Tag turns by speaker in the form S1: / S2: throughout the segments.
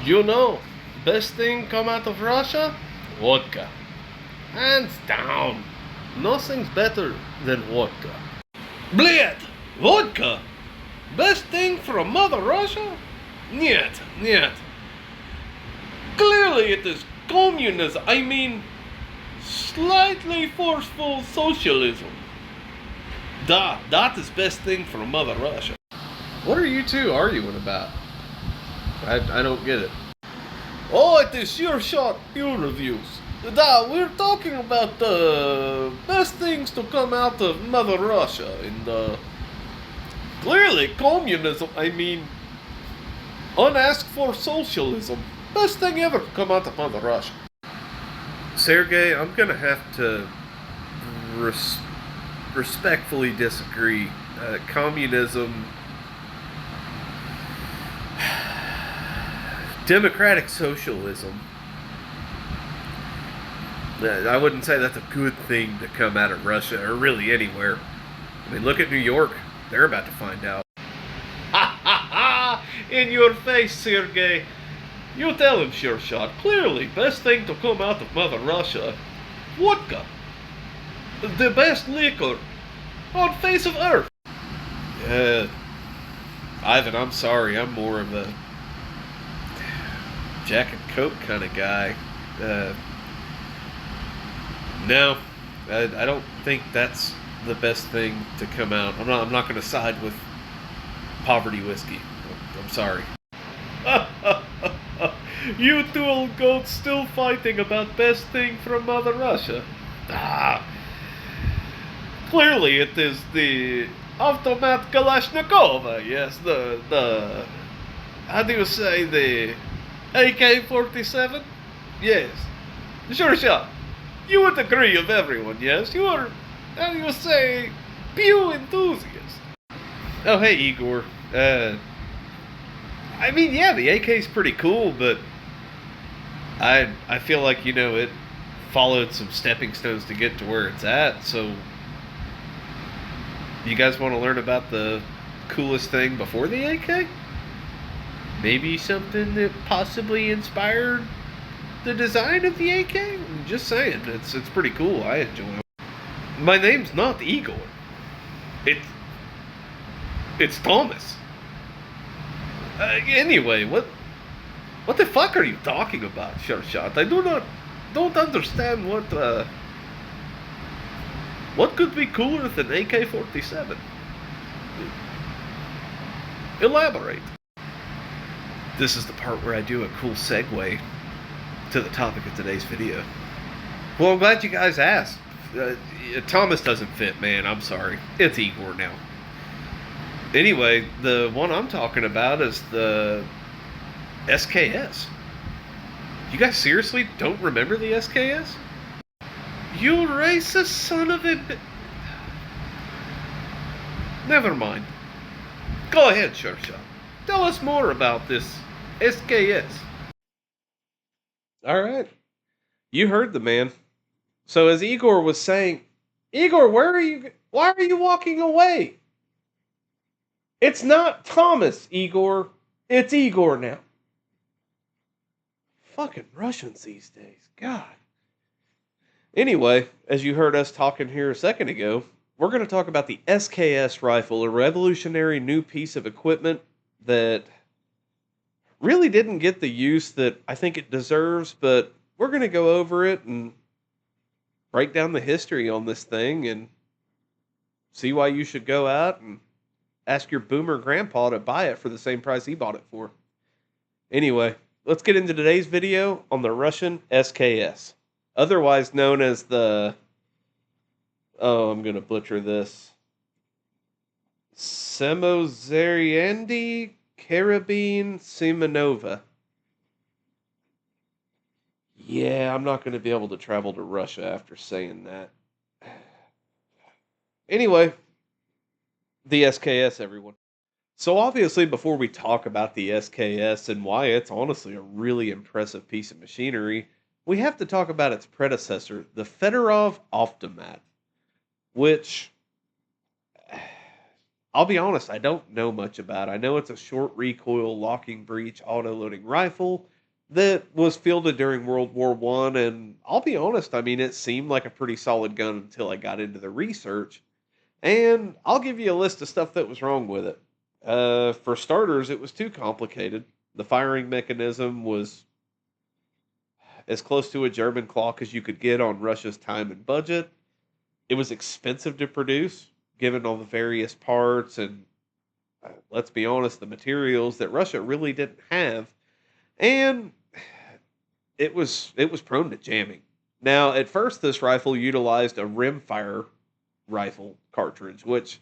S1: You know, best thing come out of Russia? Vodka. Hands down. Nothing's better than vodka. Bled! Vodka? Best thing from Mother Russia? Нет, нет. Clearly it is communism. I mean, slightly forceful socialism. Da, that is best thing from Mother Russia. What are you two arguing about? I don't get it. Oh, it is your shot peer reviews. Da, we're talking about the best things to come out of Mother Russia in the clearly communism. I mean, unasked for socialism. Best thing ever to come out of Mother Russia. Sergey, I'm gonna have to respectfully disagree. Communism, democratic socialism. I wouldn't say that's a good thing to come out of Russia or really anywhere. I mean, look at New York. They're about to find out. Ha ha ha! In your face, Sergey. You tell him, sure shot. Clearly, best thing to come out of Mother Russia. Vodka. The best liquor on face of earth. Ivan, I'm sorry. I'm more of a Jack and Coke kind of guy. No, I don't think that's the best thing to come out. I'm not going to side with poverty whiskey. I'm sorry. You two old goats still fighting about best thing from Mother Russia. Clearly it is the automat Kalashnikova. Yes, the how do you say, the AK-47? Yes, sure shot. You would agree of everyone, yes? You are, how do you say, pew enthusiast. Oh, hey, Igor. I mean, yeah, the AK's pretty cool, but I feel like, it followed some stepping stones to get to where it's at, so you guys want to learn about the coolest thing before the AK? Maybe something that possibly inspired the design of the AK? I'm just saying, it's pretty cool. I enjoy it. My name's not Igor. It's Thomas. Anyway, what the fuck are you talking about, Sure Shot? I don't understand what could be cooler than AK-47. Elaborate. This is the part where I do a cool segue to the topic of today's video. Well, I'm glad you guys asked. Thomas doesn't fit, man. I'm sorry. It's Igor now. Anyway, the one I'm talking about is the SKS. You guys seriously don't remember the SKS? You racist son of a Never mind. Go ahead, Sure Shot. Tell us more about this SKS. Alright. You heard the man. So as Igor was saying, Igor, why are you walking away? It's not Thomas, Igor. It's Igor now. Fucking Russians these days. God. Anyway, as you heard us talking here a second ago, we're going to talk about the SKS rifle, a revolutionary new piece of equipment that really didn't get the use that I think it deserves, but we're going to go over it and break down the history on this thing and see why you should go out and ask your boomer grandpa to buy it for the same price he bought it for. Anyway, let's get into today's video on the Russian SKS, otherwise known as the, I'm going to butcher this, Semozariandi Karabin Simonova. Yeah, I'm not going to be able to travel to Russia after saying that. Anyway, the SKS, everyone. So obviously, before we talk about the SKS and why it's honestly a really impressive piece of machinery, we have to talk about its predecessor, the Fedorov Automat, which, I'll be honest, I don't know much about. I know it's a short recoil locking breech auto-loading rifle that was fielded during World War One, and I'll be honest, I mean, it seemed like a pretty solid gun until I got into the research. And I'll give you a list of stuff that was wrong with it. For starters, it was too complicated. The firing mechanism was as close to a German clock as you could get on Russia's time and budget. It was expensive to produce, given all the various parts and, let's be honest, the materials that Russia really didn't have. And it was prone to jamming. Now, at first, this rifle utilized a rimfire rifle cartridge, which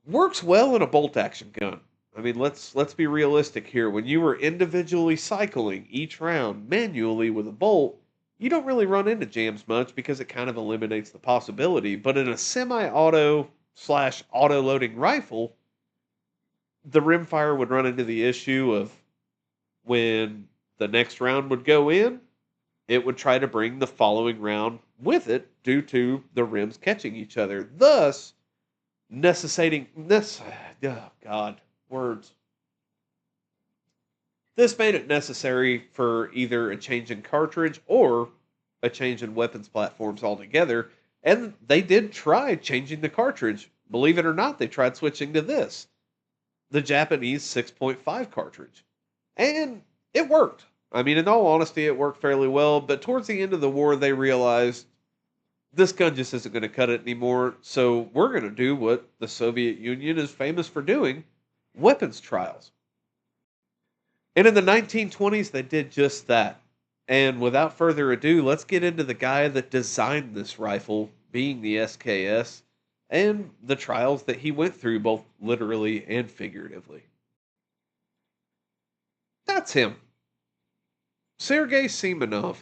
S1: works well in a bolt action gun. I mean, let's be realistic here. When you were individually cycling each round manually with a bolt, you don't really run into jams much because it kind of eliminates the possibility. But in a semi-auto slash auto loading rifle, the rimfire would run into the issue of when the next round would go in, it would try to bring the following round with it due to the rims catching each other, thus necessitating this. Oh God, words. This made it necessary for either a change in cartridge or a change in weapons platforms altogether. And they did try changing the cartridge. Believe it or not, they tried switching to this, the Japanese 6.5 cartridge. And it worked. I mean, in all honesty, it worked fairly well. But towards the end of the war, they realized this gun just isn't going to cut it anymore. So we're going to do what the Soviet Union is famous for doing, weapons trials. And in the 1920s, they did just that. And without further ado, let's get into the guy that designed this rifle, being the SKS, and the trials that he went through, both literally and figuratively. That's him, Sergei Semenov.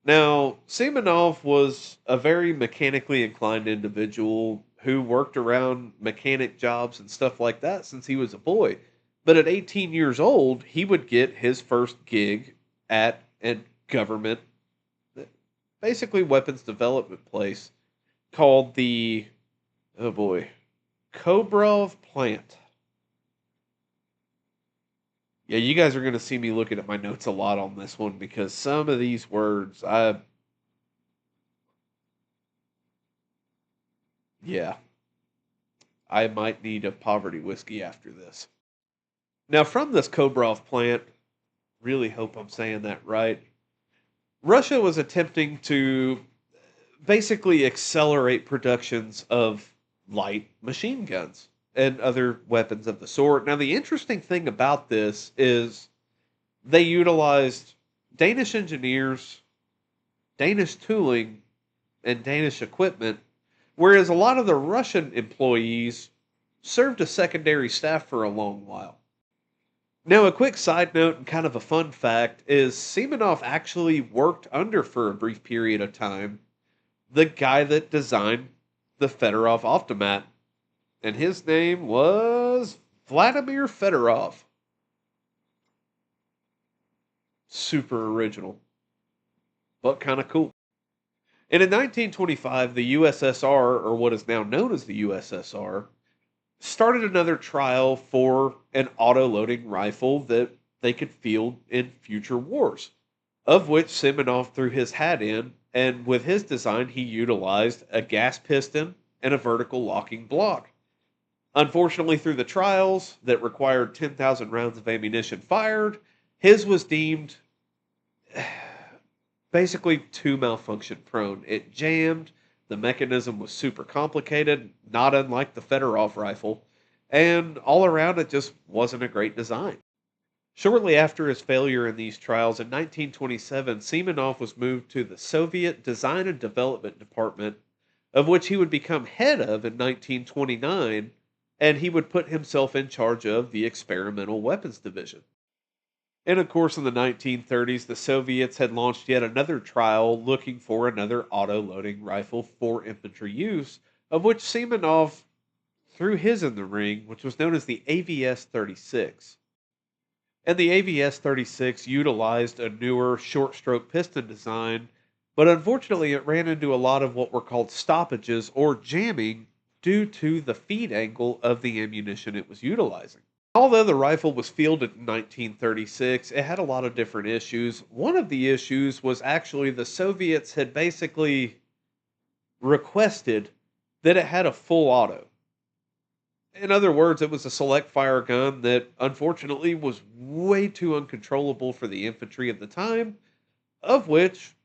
S1: Now, Semenov was a very mechanically inclined individual who worked around mechanic jobs and stuff like that since he was a boy. But at 18 years old, he would get his first gig at a government, basically weapons development place called the, oh boy, Kobrov plant. Yeah, you guys are going to see me looking at my notes a lot on this one because some of these words, yeah, I might need a poverty whiskey after this. Now, from this Kobrov plant, really hope I'm saying that right. Russia was attempting to basically accelerate productions of light machine guns and other weapons of the sort. Now, the interesting thing about this is they utilized Danish engineers, Danish tooling, and Danish equipment, whereas a lot of the Russian employees served as secondary staff for a long while. Now, a quick side note and kind of a fun fact is Semenov actually worked under for a brief period of time the guy that designed the Fedorov automat, and his name was Vladimir Fedorov. Super original, but kind of cool. And in 1925, the USSR, or what is now known as the USSR, started another trial for an auto loading rifle that they could field in future wars, of which Semenov threw his hat in, and with his design, he utilized a gas piston and a vertical locking block. Unfortunately, through the trials that required 10,000 rounds of ammunition fired, his was deemed basically too malfunction prone. It jammed, the mechanism was super complicated, not unlike the Fedorov rifle, and all around it just wasn't a great design. Shortly after his failure in these trials in 1927, Semenov was moved to the Soviet Design and Development Department, of which he would become head of in 1929, and he would put himself in charge of the Experimental Weapons Division. And of course, in the 1930s, the Soviets had launched yet another trial looking for another auto loading rifle for infantry use, of which Semenov threw his in the ring, which was known as the AVS 36. And the AVS 36 utilized a newer short stroke piston design, but unfortunately, it ran into a lot of what were called stoppages or jamming due to the feed angle of the ammunition it was utilizing. Although the rifle was fielded in 1936, it had a lot of different issues. One of the issues was actually the Soviets had basically requested that it had a full auto. In other words, it was a select fire gun that unfortunately was way too uncontrollable for the infantry of the time, of which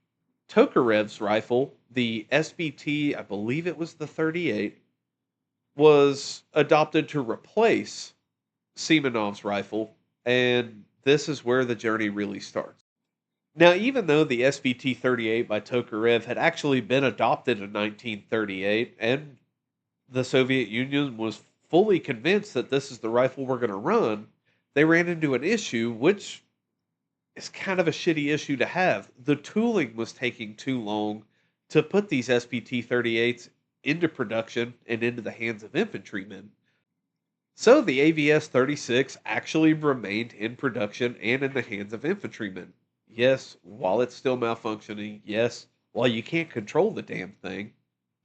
S1: Tokarev's rifle, the SBT, I believe it was the 38, was adopted to replace Semenov's rifle, and this is where the journey really starts. Now, even though the SBT 38 by Tokarev had actually been adopted in 1938, and the Soviet Union was fully convinced that this is the rifle we're going to run, they ran into an issue, which is kind of a shitty issue to have. The tooling was taking too long to put these SBT 38s into production and into the hands of infantrymen. So the AVS 36 actually remained in production and in the hands of infantrymen. Yes, while it's still malfunctioning, yes, while you can't control the damn thing,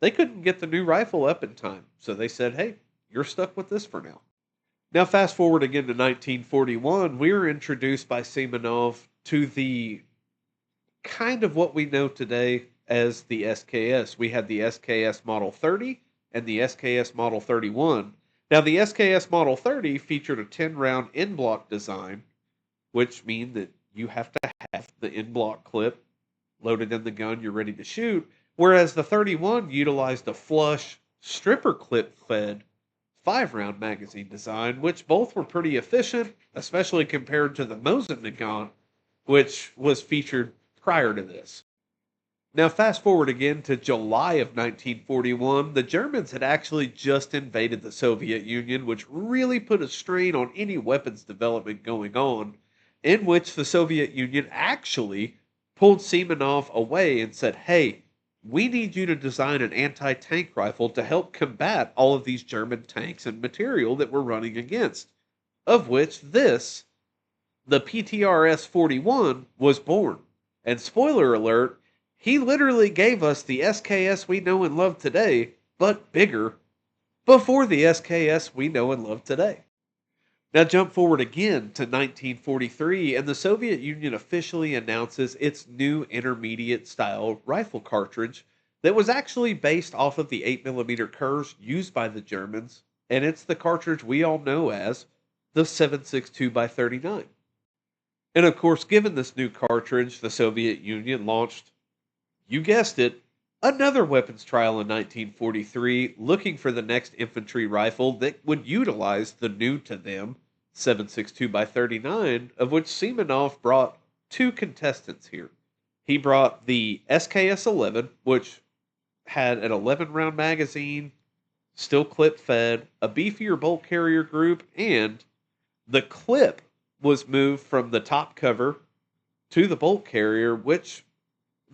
S1: they couldn't get the new rifle up in time. So they said, hey, you're stuck with this for now. Now, fast forward again to 1941, we were introduced by Semenov to the kind of what we know today as the SKS. We had the SKS Model 30 and the SKS Model 31. Now, the SKS Model 30 featured a 10 round in block design, which means that you have to have the in block clip loaded in the gun you're ready to shoot, whereas the 31 utilized a flush stripper clip fed 5 round magazine design, which both were pretty efficient, especially compared to the Mosin, which was featured prior to this. Now, fast forward again to July of 1941, the Germans had actually just invaded the Soviet Union, which really put a strain on any weapons development going on, in which the Soviet Union actually pulled Semenov away and said, hey, we need you to design an anti tank rifle to help combat all of these German tanks and material that we're running against. Of which this, the PTRS 41, was born. And spoiler alert, he literally gave us the SKS we know and love today, but bigger, before the SKS we know and love today. Now, jump forward again to 1943, and the Soviet Union officially announces its new intermediate style rifle cartridge that was actually based off of the 8mm Kurz used by the Germans, and it's the cartridge we all know as the 7.62 by 39. And of course, given this new cartridge, the Soviet Union launched, you guessed it, another weapons trial in 1943, looking for the next infantry rifle that would utilize the new to them 7.62 by 39, of which Semenov brought two contestants here. He brought the SKS 11, which had an 11 round magazine, still clip fed, a beefier bolt carrier group, and the clip was moved from the top cover to the bolt carrier, which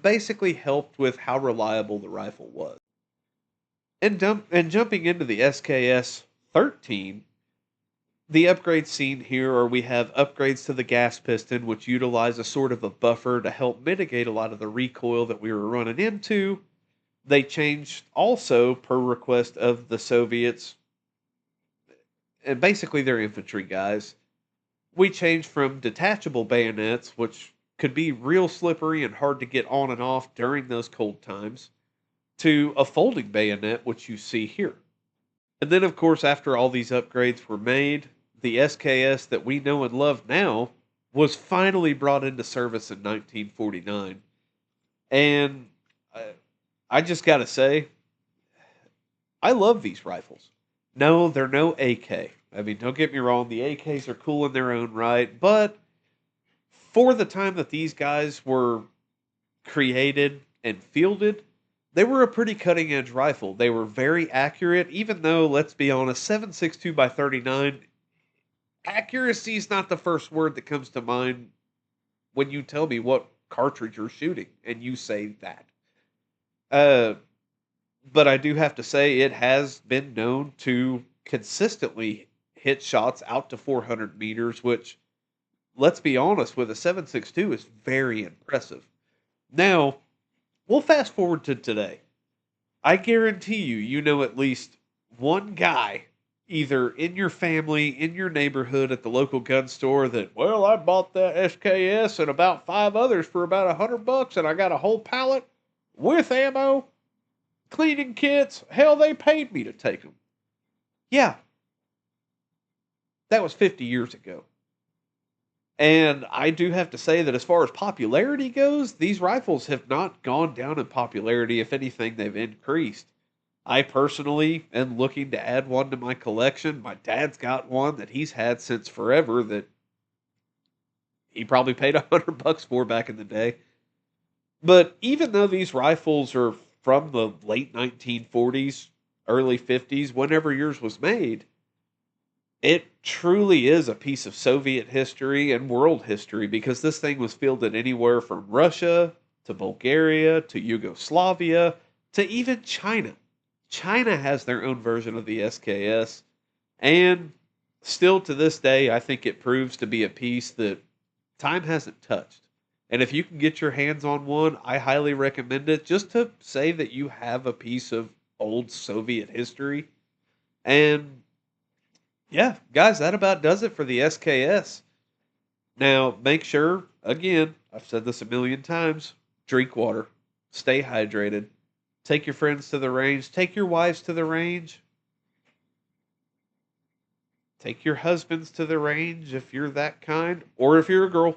S1: basically helped with how reliable the rifle was. And jumping into the SKS 13, the upgrades seen here are we have upgrades to the gas piston, which utilize a sort of a buffer to help mitigate a lot of the recoil that we were running into. They changed also, per request of the Soviets, and basically their infantry guys. We changed from detachable bayonets, which could be real slippery and hard to get on and off during those cold times, to a folding bayonet, which you see here. And then, of course, after all these upgrades were made, the SKS that we know and love now was finally brought into service in 1949. And I just got to say, I love these rifles. No, they're no AK. I mean, don't get me wrong, the AKs are cool in their own right, but for the time that these guys were created and fielded, they were a pretty cutting edge rifle. They were very accurate, even though, let's be honest, 7.62 by 39, accuracy is not the first word that comes to mind when you tell me what cartridge you're shooting, and you say that. Uh, but I do have to say, it has been known to consistently hit shots out to 400 meters, which, let's be honest, with a 7.62 is very impressive. Now, we'll fast forward to today. I guarantee you, you know at least one guy
S2: either in your family, in your neighborhood, at the local gun store that, well, I bought that SKS and about five others for about $100, and I got a whole pallet with ammo, cleaning kits. Hell, they paid me to take them. Yeah, that was 50 years ago. And I do have to say that as far as popularity goes, these rifles have not gone down in popularity. If anything, they've increased. I personally am looking to add one to my collection. My dad's got one that he's had since forever that he probably paid $100 for back in the day. But even though these rifles are from the late 1940s, early 50s, whenever yours was made, it truly is a piece of Soviet history and world history because this thing was fielded anywhere from Russia to Bulgaria to Yugoslavia to even China. China has their own version of the SKS, and still to this day, I think it proves to be a piece that time hasn't touched. And if you can get your hands on one, I highly recommend it just to say that you have a piece of old Soviet history. And yeah, guys, that about does it for the SKS. Now, make sure, again, I've said this a million times, drink water, stay hydrated, take your friends to the range, take your wives to the range, take your husbands to the range if you're that kind, or if you're a girl.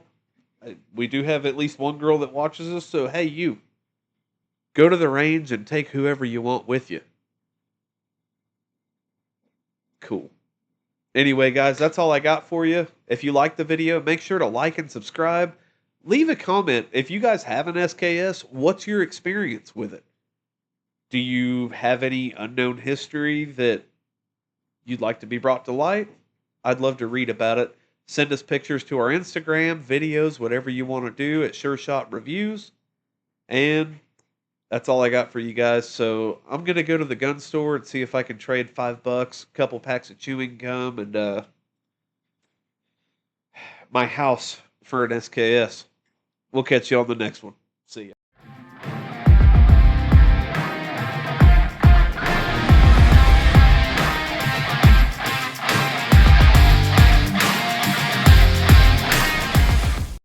S2: We do have at least one girl that watches us, so hey, you go to the range and take whoever you want with you. Cool. Anyway, guys, that's all I got for you. If you like the video, make sure to like and subscribe. Leave a comment. If you guys have an SKS, what's your experience with it? Do you have any unknown history that you'd like to be brought to light? I'd love to read about it. Send us pictures to our Instagram, videos, whatever you want to do at Sure Shot Reviews. And that's all I got for you guys. So I'm gonna go to the gun store and see if I can trade $5, a couple packs of chewing gum, and my house for an SKS. We'll catch you on the next one. See ya.